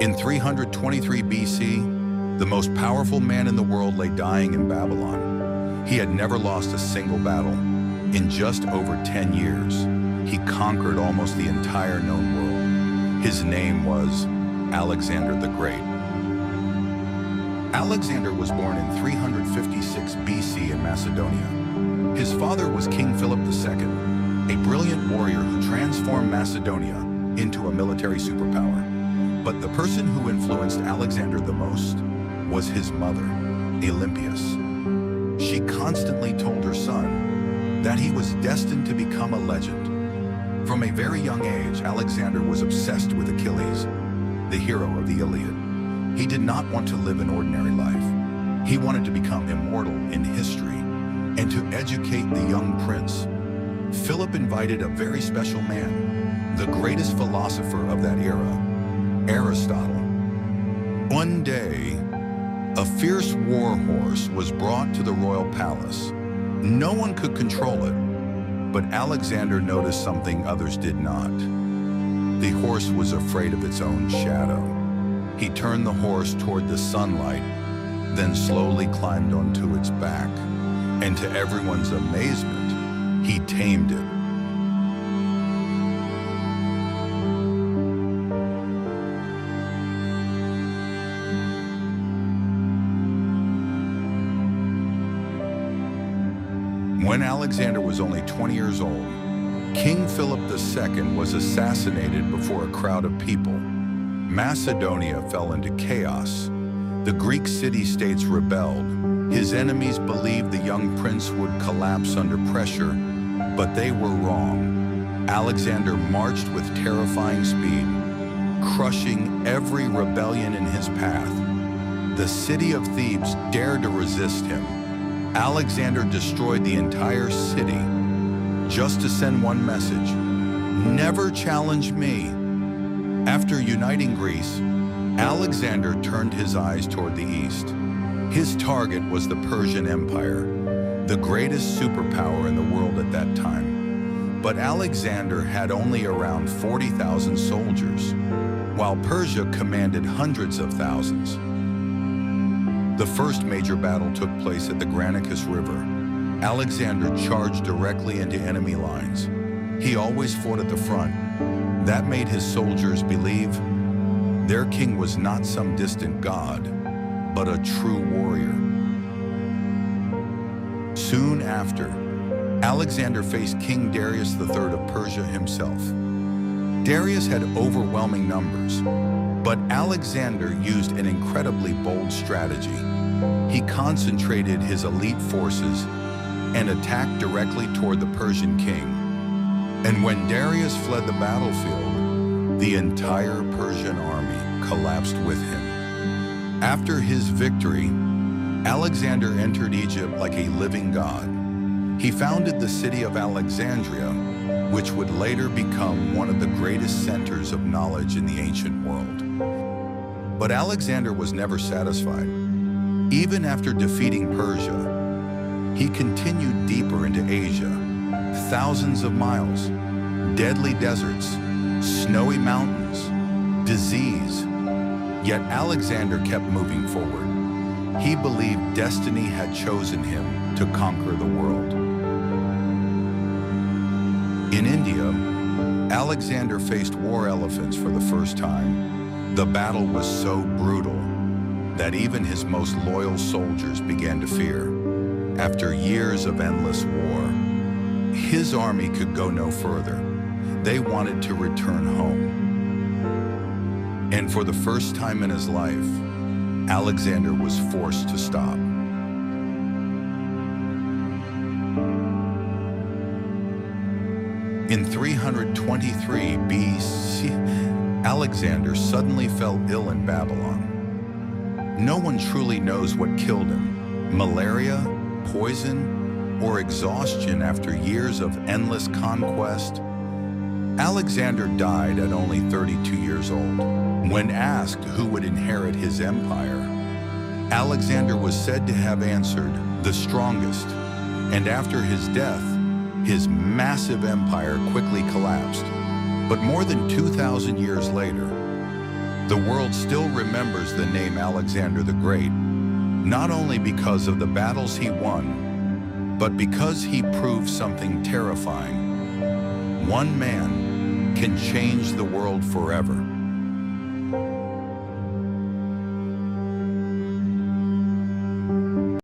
In 323 BC, the most powerful man in the world lay dying in Babylon. He had never lost a single battle. In just over 10 years, he conquered almost the entire known world. His name was Alexander the Great. Alexander was born in 356 BC in Macedonia. His father was King Philip II, a brilliant warrior who transformed Macedonia into a military superpower. But the person who influenced Alexander the most was his mother, Olympias. She constantly told her son that he was destined to become a legend. From a very young age, Alexander was obsessed with Achilles, the hero of the Iliad. He did not want to live an ordinary life. He wanted to become immortal in history and to educate the young prince. Philip invited a very special man, the greatest philosopher of that era, Aristotle. One day, a fierce war horse was brought to the royal palace. No one could control it, but Alexander noticed something others did not. The horse was afraid of its own shadow. He turned the horse toward the sunlight, then slowly climbed onto its back, and to everyone's amazement, he tamed it. When Alexander was only 20 years old, King Philip II was assassinated before a crowd of people. Macedonia fell into chaos. The Greek city-states rebelled. His enemies believed the young prince would collapse under pressure, but they were wrong. Alexander marched with terrifying speed, crushing every rebellion in his path. The city of Thebes dared to resist him. Alexander destroyed the entire city just to send one message: never challenge me. After uniting Greece, Alexander turned his eyes toward the east. His target was the Persian Empire, the greatest superpower in the world at that time. But Alexander had only around 40,000 soldiers, while Persia commanded hundreds of thousands. The first major battle took place at the Granicus River. Alexander charged directly into enemy lines. He always fought at the front. That made his soldiers believe their king was not some distant god, but a true warrior. Soon after, Alexander faced King Darius III of Persia himself. Darius had overwhelming numbers, but Alexander used an incredibly bold strategy. He concentrated his elite forces and attacked directly toward the Persian king. And when Darius fled the battlefield, the entire Persian army collapsed with him. After his victory, Alexander entered Egypt like a living god. He founded the city of Alexandria, which would later become one of the greatest centers of knowledge in the ancient world. But Alexander was never satisfied. Even after defeating Persia, he continued deeper into Asia. Thousands of miles, deadly deserts, snowy mountains, disease. Yet Alexander kept moving forward. He believed destiny had chosen him to conquer the world. In India, Alexander faced war elephants for the first time. The battle was so brutal that even his most loyal soldiers began to fear. After years of endless war, his army could go no further. They wanted to return home. And for the first time in his life, Alexander was forced to stop. In 323 BC, Alexander suddenly fell ill in Babylon. No one truly knows what killed him: malaria, poison, or exhaustion after years of endless conquest. Alexander died at only 32 years old. When asked who would inherit his empire, Alexander was said to have answered, "The strongest." And after his death, his massive empire quickly collapsed. But more than 2,000 years later, The world still remembers the name Alexander the Great, not only because of the battles he won, but because he proved something terrifying. One man can change the world forever.